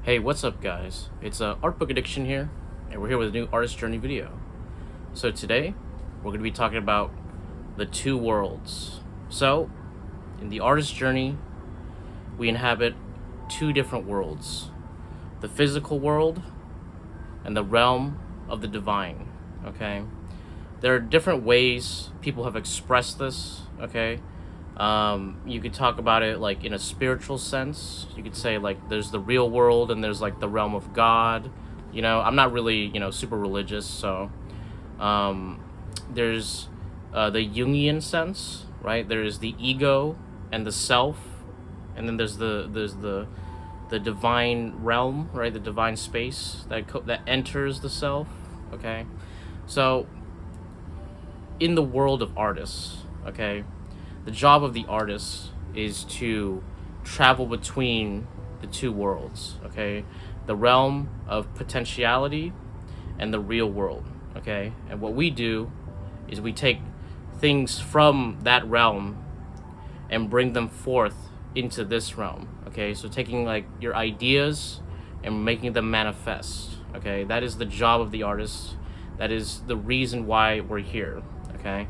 Hey, what's up guys? It's Art Book Addiction here, and we're here with a new artist journey video. So today, we're going to be talking about the two worlds. So, in the artist journey, we inhabit two different worlds. The physical world and the realm of the divine, okay? There are different ways people have expressed this, okay? You could talk about it like in a spiritual sense. You could say like there's the real world and there's like the realm of God. I'm not really, super religious, so there's the Jungian sense, right? There's the ego and the self, and then there's the divine realm, right? The divine space that enters the self, okay? So in the world of artists, okay, the job of the artist is to travel between the two worlds, okay? The realm of potentiality and the real world, okay? And what we do is we take things from that realm and bring them forth into this realm, okay? So taking like your ideas and making them manifest, okay? That is the job of the artist. That is the reason why we're here, okay?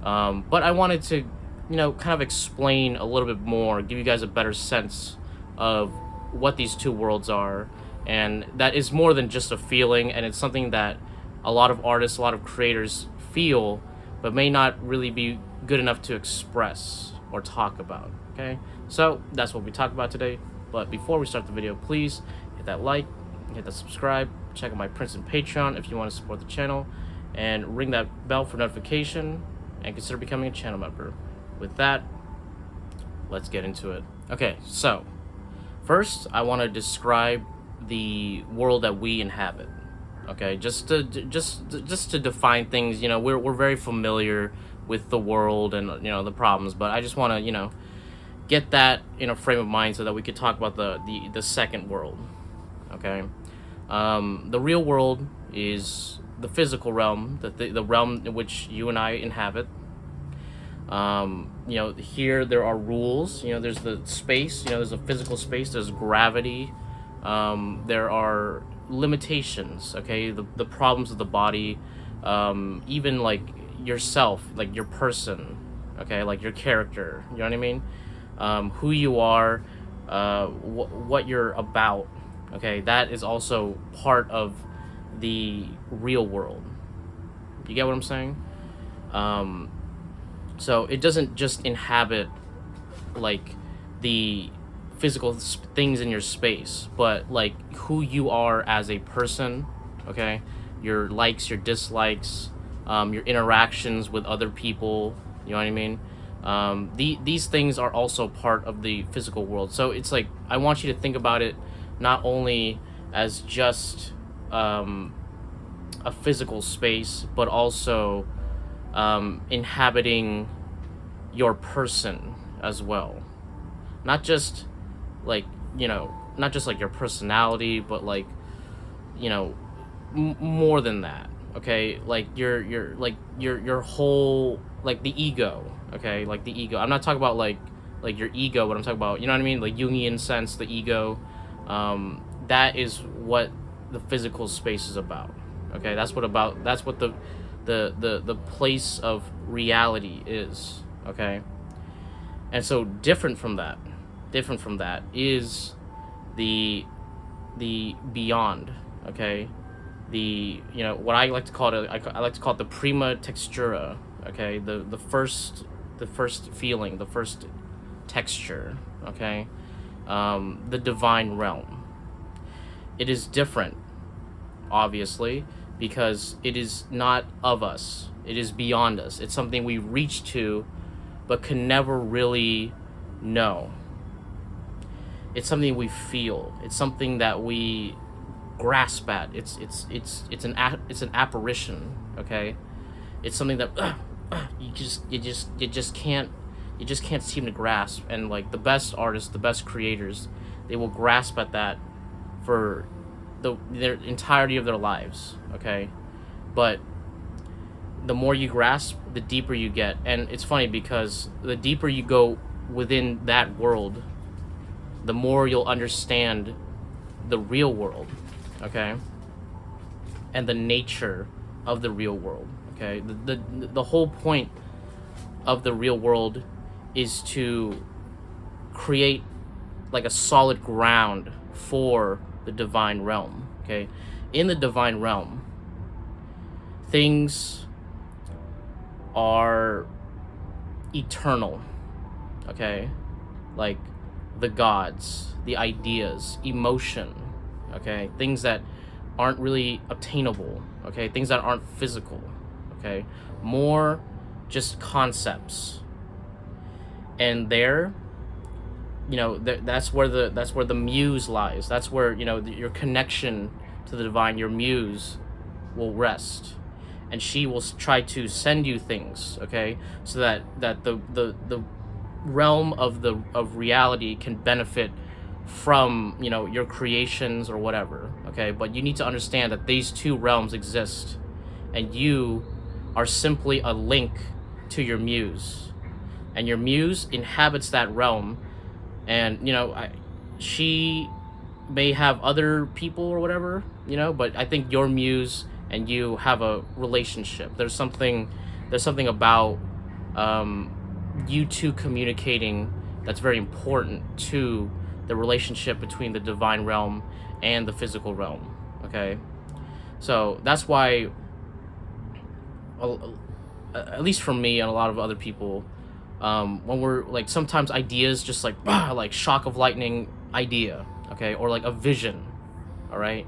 But I wanted to kind of explain a little bit more, give you guys a better sense of what these two worlds are. And that is more than just a feeling, and it's something that a lot of artists, a lot of creators feel, but may not really be good enough to express or talk about, okay? So that's what we talk about today. But before we start the video, please hit that like, hit that subscribe, check out my Prince and Patreon if you want to support the channel, and ring that bell for notification, and consider becoming a channel member. With that, let's get into it. Okay, so first I want to describe the world that we inhabit. Okay, just to define things. We're very familiar with the world and the problems, but I just want to get that in a frame of mind so that we could talk about the second world. Okay, the real world is the physical realm, the realm in which you and I inhabit. Here there are rules. There's the space. There's a physical space. There's gravity. There are limitations. Okay, the problems of the body, even like yourself, like your person. Okay, like your character. You know what I mean? Who you are, what you're about. Okay, that is also part of the real world. You get what I'm saying? So it doesn't just inhabit like the physical things in your space, but like who you are as a person, okay? Your likes, your dislikes, your interactions with other people, you know what I mean? These things are also part of the physical world. So it's like, I want you to think about it not only as just a physical space, but also inhabiting your person as well. Not just like not just like your personality, but like more than that. Okay, like your whole, like the ego. Okay, like the ego. I'm not talking about like your ego, but I'm talking about, you know what I mean, like Jungian sense, the ego. That is what the physical space is about. Okay, that's what the place of reality is. Okay, and so different from that is the beyond. Okay, what I like to call it, I like to call it the prima textura. Okay, the first feeling, the first texture. Okay, the divine realm. It is different, obviously, because it is not of us. It is beyond us. It's something we reach to, but can never really know. It's something we feel. It's something that we grasp at. It's an apparition. Okay, it's something that you just can't seem to grasp. And like the best artists, the best creators, they will grasp at that for their entirety of their lives. Okay, but the more you grasp, the deeper you get. And it's funny because the deeper you go within that world, the more you'll understand the real world, okay, and the nature of the real world, okay. The whole point of the real world is to create like a solid ground for the divine realm, okay. In the divine realm, things are eternal, okay, like the gods, the ideas, emotion, okay, things that aren't really obtainable, okay, things that aren't physical, okay, more just concepts. And there, that's where the muse lies. That's where, your connection to the divine, your muse, will rest, and she will try to send you things, okay, so that the realm of reality can benefit from, your creations or whatever, okay. But you need to understand that these two realms exist, and you are simply a link to your muse, and your muse inhabits that realm. And she may have other people or whatever, but I think your muse and you have a relationship. There's something about you two communicating that's very important to the relationship between the divine realm and the physical realm, okay. So that's why, at least for me and a lot of other people, when we're like, sometimes ideas just like shock of lightning idea, okay, or like a vision, all right.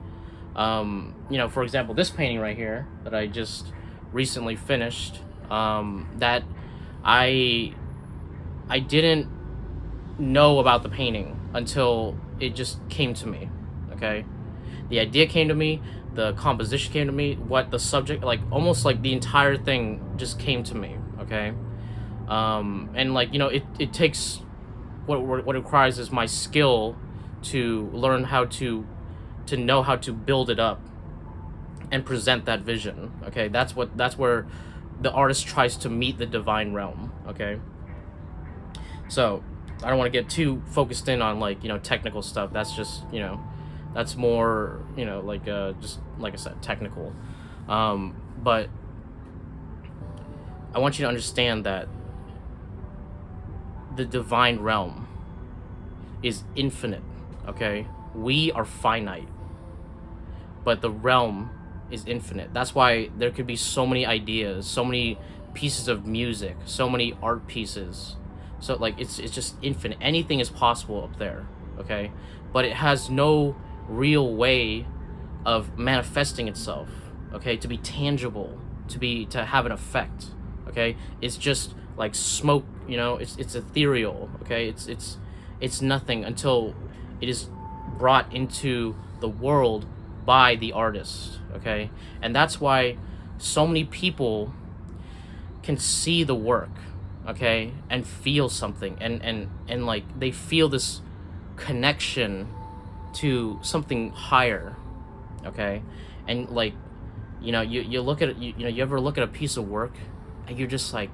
For example, this painting right here that I just recently finished, that I didn't know about the painting until it just came to me, okay. The idea came to me, the composition came to me, what the subject, like almost like the entire thing just came to me, okay. And like, it takes, what it requires is my skill to learn how to know how to build it up and present that vision, okay. That's where the artist tries to meet the divine realm, okay. So I don't want to get too focused in on like, technical stuff. That's just, that's more, like just like I said, technical. But I want you to understand that the divine realm is infinite, okay. We are finite, but the realm is infinite. That's why there could be so many ideas, so many pieces of music, so many art pieces. So like, it's just infinite. Anything is possible up there, okay. But it has no real way of manifesting itself, okay, to be tangible, to have an effect, okay. It's just like smoke, it's ethereal, okay. It's nothing until it is brought into the world by the artist, okay. And that's why so many people can see the work, okay, and feel something, and like they feel this connection to something higher, okay. And like, you look at it, you ever look at a piece of work and you're just like,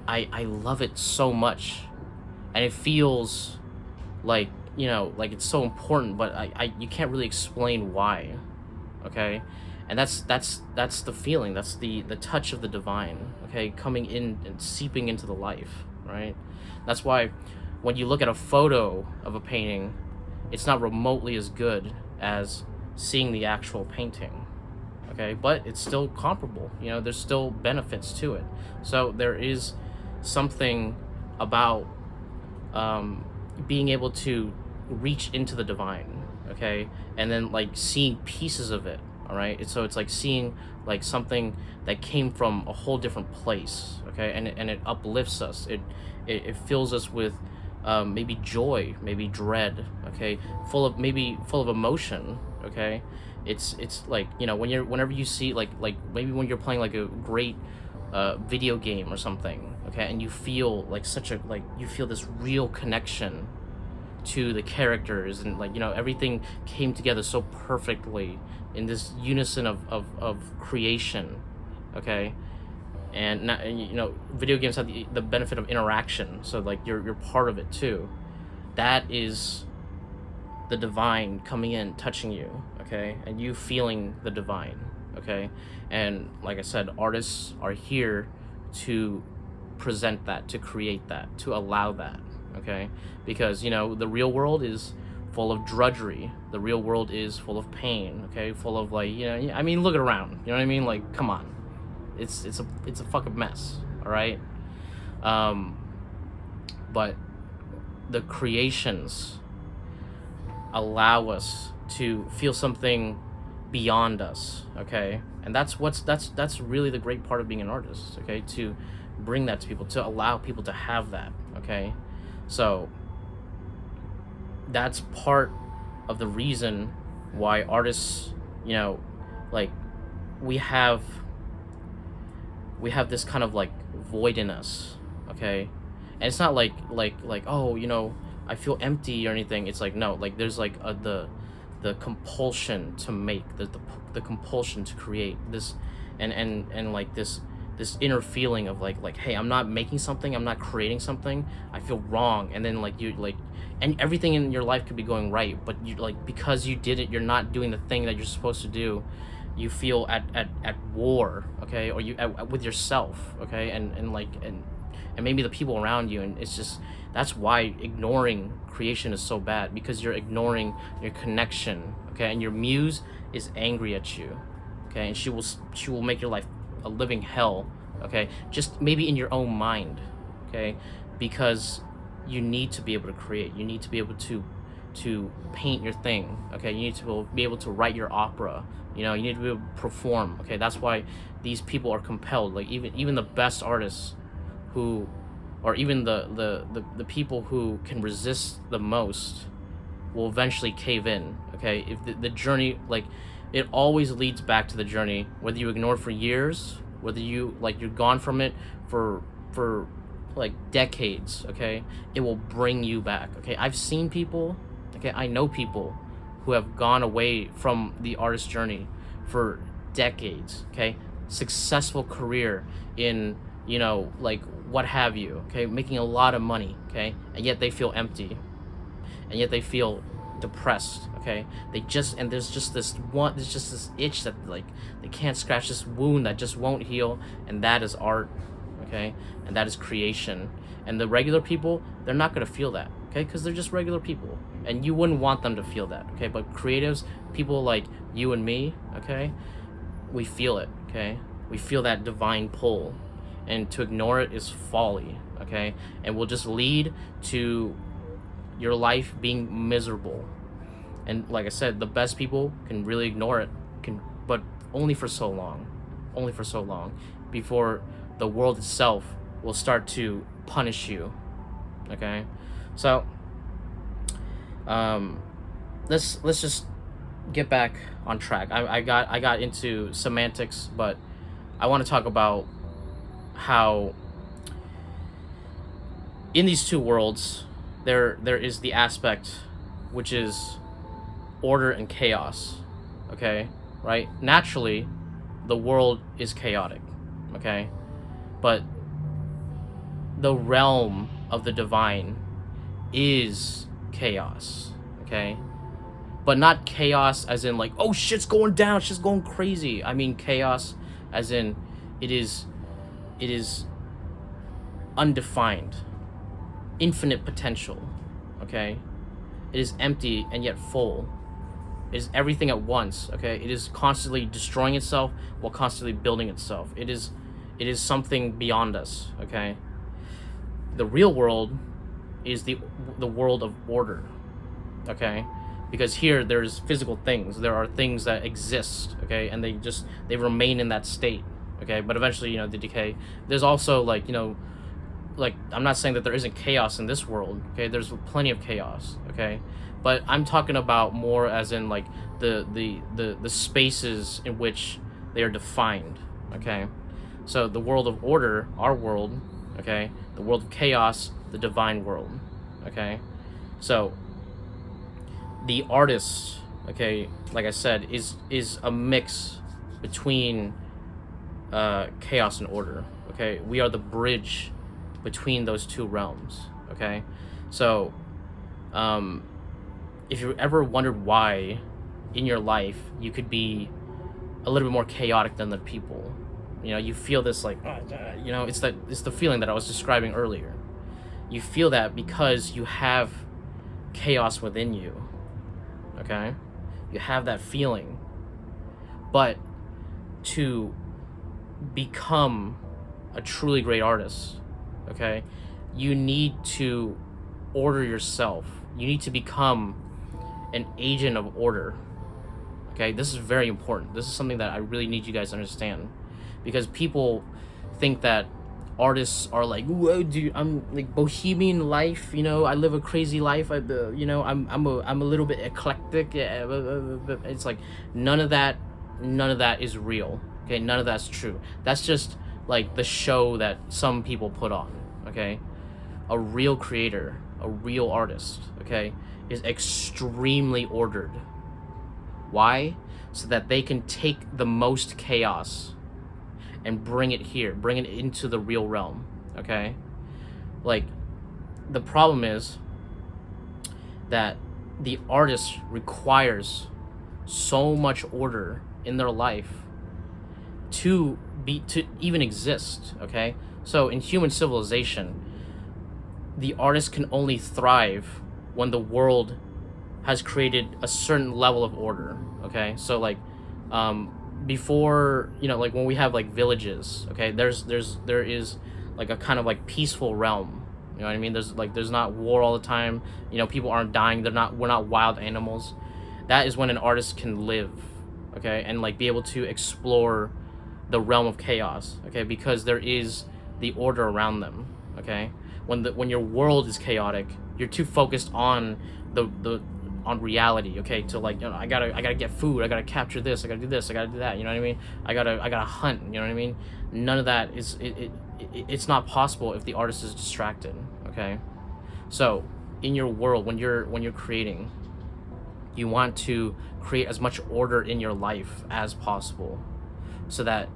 I love it so much, and it feels like, like it's so important, but you can't really explain why, okay. And that's the feeling, that's the touch of the divine, okay, coming in and seeping into the life, right. That's why when you look at a photo of a painting, it's not remotely as good as seeing the actual painting, okay. But it's still comparable, there's still benefits to it. So there is something about being able to reach into the divine, okay, and then like seeing pieces of it, all right. So it's like seeing like something that came from a whole different place, okay, and it uplifts us. It fills us with maybe joy, maybe dread, okay, full of emotion, okay. It's like, whenever you see like maybe when you're playing like a great video game or something, okay, and you feel like you feel this real connection to the characters, and like, everything came together so perfectly in this unison of creation, okay. And not, video games have the benefit of interaction, so like you're part of it too. That is the divine coming in, touching you, okay, and you feeling the divine, okay. And like I said, artists are here to present that, to create that, to allow that, okay, because the real world is full of drudgery. The real world is full of pain, okay, full of like, I mean, look around, you know what I mean, like, come on, it's a fucking mess, all right. But the creations allow us to feel something beyond us, okay, and that's really the great part of being an artist, okay, to bring that to people, to allow people to have that, okay. So that's part of the reason why artists, like, we have this kind of like void in us, okay. And it's not like oh, I feel empty or anything. It's like, no, like there's like the compulsion to make, the compulsion to create this, and like this inner feeling of like, hey, I'm not making something, I'm not creating something, I feel wrong. And then like you like, and everything in your life could be going right, but you, like, because you did it, you're not doing the thing that you're supposed to do, you feel at war, okay, or you with yourself, okay, and maybe the people around you. And it's just, that's why ignoring creation is so bad, because you're ignoring your connection, okay. And your muse is angry at you, okay, and she will make your life a living hell, okay, just maybe in your own mind, okay, because you need to be able to create, you need to be able to paint your thing, okay, you need to be able to write your opera, you need to be able to perform, okay. That's why these people are compelled, like even the best artists, who, or even the people who can resist the most, will eventually cave in, okay. If the journey, like, it always leads back to the journey, whether you ignore it for years, whether you're gone from it for like decades, okay, it will bring you back, okay. I've seen people, okay, I know people who have gone away from the artist journey for decades, okay, successful career in, like, what have you, okay, making a lot of money, okay, and yet they feel empty, and yet they feel depressed, okay. There's just this itch that, like, they can't scratch, this wound that just won't heal, and that is art, okay, and that is creation. And the regular people, they're not going to feel that, okay, because they're just regular people, and you wouldn't want them to feel that, okay. But creatives, people like you and me, okay, we feel it, okay, we feel that divine pull, and to ignore it is folly, okay, and will just lead to your life being miserable. And like I said, the best people can really ignore it, but only for so long, before the world itself will start to punish you, okay. So let's just get back on track. I got into semantics, but I want to talk about how in these two worlds there is the aspect which is order and chaos, okay, right? Naturally, the world is chaotic, okay, but the realm of the divine is chaos, okay, but not chaos as in like, oh, shit's going down, shit's going crazy. I mean chaos as in it is undefined, infinite potential, okay. It is empty and yet full. It is everything at once, okay. It is constantly destroying itself while constantly building itself. It is something beyond us, okay. The real world is the world of order, okay, because here there's physical things, there are things that exist, okay, and they remain in that state, okay, but eventually they decay. There's also like like, I'm not saying that there isn't chaos in this world, okay, there's plenty of chaos, okay, but I'm talking about more as in like the spaces in which they are defined, okay. So the world of order, our world, okay, the world of chaos, the divine world, okay. So the artist, okay, like I said, is a mix between chaos and order, okay. We are the bridge between those two realms, okay. So if you ever wondered why in your life you could be a little bit more chaotic than other people, you feel this like, it's the feeling that I was describing earlier. You feel that because you have chaos within you, okay? You have that feeling. But to become a truly great artist, okay, you need to order yourself. You need to become an agent of order. Okay, this is very important. This is something that I really need you guys to understand, because people think that artists are like, whoa, dude, I'm like bohemian life. I live a crazy life. I'm a little bit eclectic. Yeah, it's like none of that is real. Okay, none of that's true. That's just like the show that some people put on. Okay, a real creator, a real artist, okay, is extremely ordered. Why? So that they can take the most chaos and bring it into the real realm, okay? Like, the problem is that the artist requires so much order in their life to even exist, okay? So in human civilization, the artist can only thrive when the world has created a certain level of order, okay? So like before, like when we have like villages, okay, there is like a kind of like peaceful realm. You know what I mean? There's not war all the time. People aren't dying. We're not wild animals. That is when an artist can live, okay, and like be able to explore the realm of chaos, okay, because there is the order around them, okay. When your world is chaotic, you're too focused on on reality, okay, to like, I gotta get food, I gotta capture this, I gotta do this, I gotta do that, you know what I mean? I gotta hunt, you know what I mean? None of that is it's not possible if the artist is distracted, okay? So in your world, when you're creating, you want to create as much order in your life as possible, so that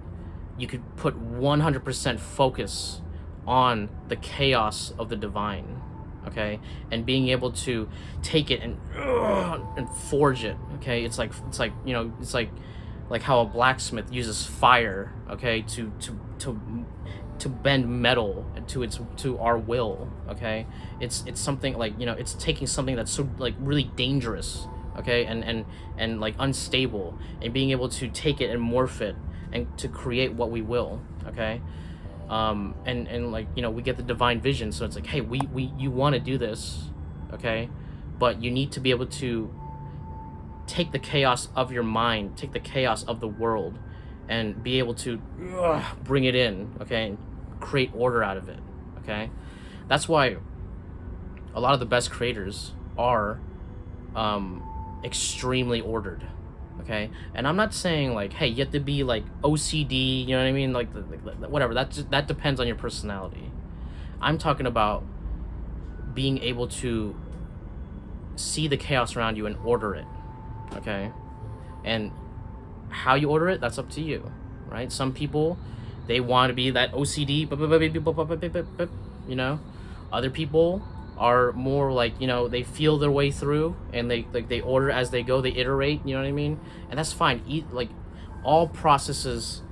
you could put 100% focus on the chaos of the divine, okay, and being able to take it and forge it, okay. It's like how a blacksmith uses fire, okay, to bend metal to our will, okay. It's something like, it's taking something that's so like really dangerous, okay, and like unstable, and being able to take it and morph it and to create what we will, okay. And like, we get the divine vision, so it's like, hey, you want to do this, okay, but you need to be able to take the chaos of your mind, take the chaos of the world, and be able to bring it in, okay, and create order out of it, okay. That's why a lot of the best creators are extremely ordered, okay. And I'm not saying like, hey, you have to be like OCD, you know what I mean, like whatever, that depends on your personality. I'm talking about being able to see the chaos around you and order it, okay. And how you order it, that's up to you, right? Some people, they want to be that OCD, other people are more like, they feel their way through, and they order as they go, they iterate, you know what I mean? And that's fine. Like, all processes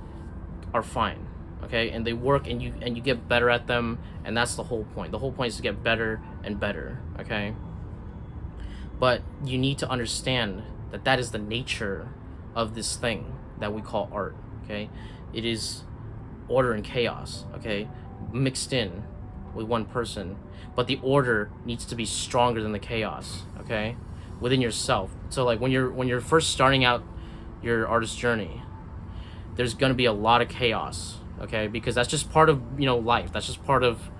are fine, okay, and they work, and you get better at them, and that's the whole point. The whole point is to get better and better, okay. But you need to understand that is the nature of this thing that we call art, okay. It is order and chaos, okay, mixed in with one person, but the order needs to be stronger than the chaos, okay, within yourself. So like when you're first starting out your artist journey, there's going to be a lot of chaos, okay, because that's just part of life. That's just part of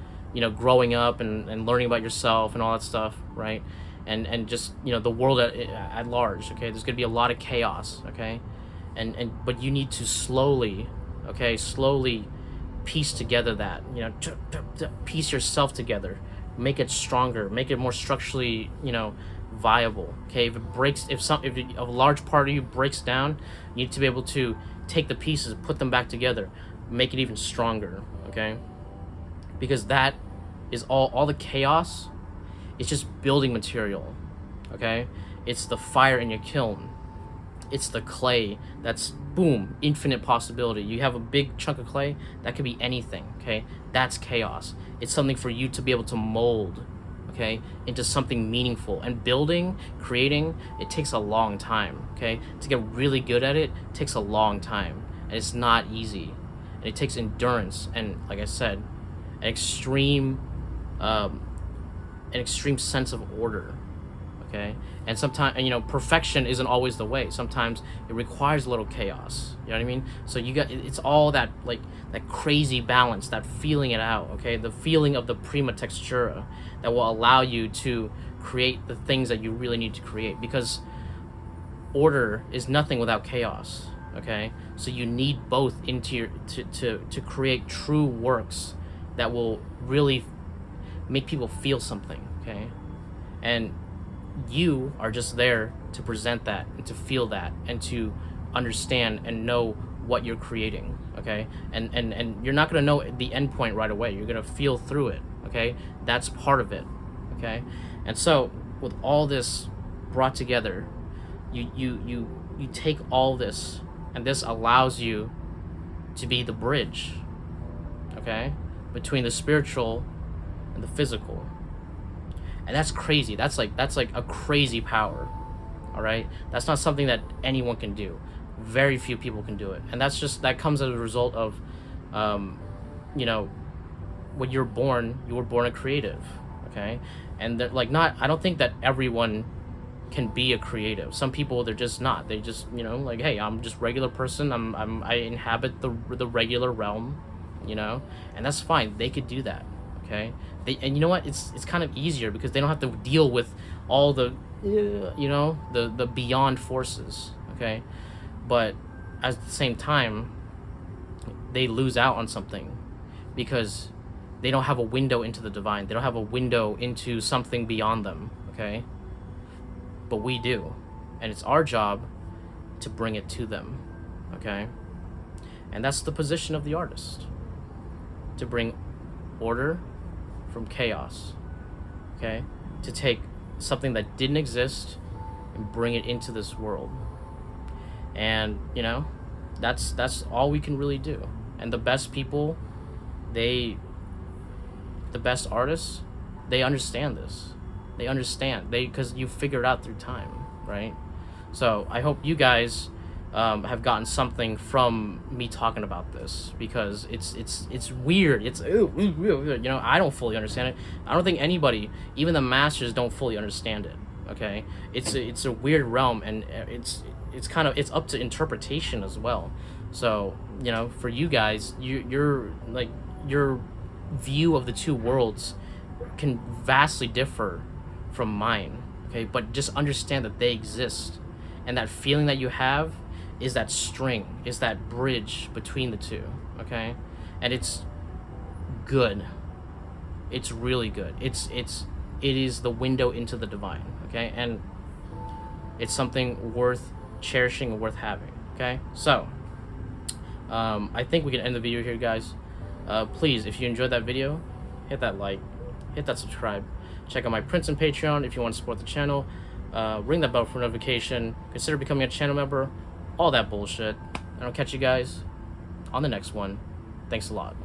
growing up and learning about yourself and all that stuff, right? And just the world at large, okay. There's going to be a lot of chaos, okay, but you need to slowly piece together that, piece yourself together, make it stronger, make it more structurally viable, okay. If a large part of you breaks down, you need to be able to take the pieces, put them back together, make it even stronger, okay, because that is all the chaos is just building material, okay. It's the fire in your kiln. It's the clay that's, boom, infinite possibility. You have a big chunk of clay, that could be anything, okay? That's chaos. It's something for you to be able to mold, okay, into something meaningful. And building, creating, it takes a long time, okay? To get really good at it takes a long time, and it's not easy. And it takes endurance and, like I said, an extreme sense of order, okay? And sometimes, you know, perfection isn't always the way. Sometimes it requires a little chaos, you know what I mean? So you got, it's all that, like, that crazy balance, that feeling it out, okay? The feeling of the prima textura that will allow you to create the things that you really need to create, because order is nothing without chaos, okay? So you need both into your, to create true works that will really make people feel something, okay? And you are just there to present that and to feel that and to understand and know what you're creating, okay? And you're not going to know the end point right away. You're going to feel through it, okay? That's part of it, okay? And so with all this brought together, you take all this, and this allows you to be the bridge, okay, between the spiritual and the physical. And that's crazy. That's like a crazy power. All right? That's not something that anyone can do. Very few people can do it. And that comes as a result of you know, when you were born a creative, okay? And I don't think that everyone can be a creative. Some people, they're just not. They just, you know, like, hey, I'm just regular person. I inhabit the regular realm, you know? And that's fine. They could do that. Okay, and you know what? It's kind of easier because they don't have to deal with all the, you know, the beyond forces. Okay, but at the same time, they lose out on something because they don't have a window into the divine. They don't have a window into something beyond them. Okay, but we do, and it's our job to bring it to them. Okay, and that's the position of the artist, to bring order from chaos, okay? To take something that didn't exist and bring it into this world. And, you know, that's all we can really do. And the best people, the best artists, they understand this. They understand, because you figure it out through time, right? So I hope you guys have gotten something from me talking about this, because it's weird. It's you know, I don't fully understand it. I don't think anybody, even the masters, don't fully understand it. Okay, it's a weird realm, and it's up to interpretation as well. So, you know, for you guys, you're like, your view of the two worlds can vastly differ from mine. Okay, but just understand that they exist, and that feeling that you have is that string, is that bridge between the two, okay? And it's good. It's really good. It is the window into the divine, okay? And it's something worth cherishing and worth having, okay? So, I think we can end the video here, guys. Please, if you enjoyed that video, hit that like, hit that subscribe. Check out my prints and Patreon if you want to support the channel. Ring that bell for notification. Consider becoming a channel member. All that bullshit. And I'll catch you guys on the next one. Thanks a lot.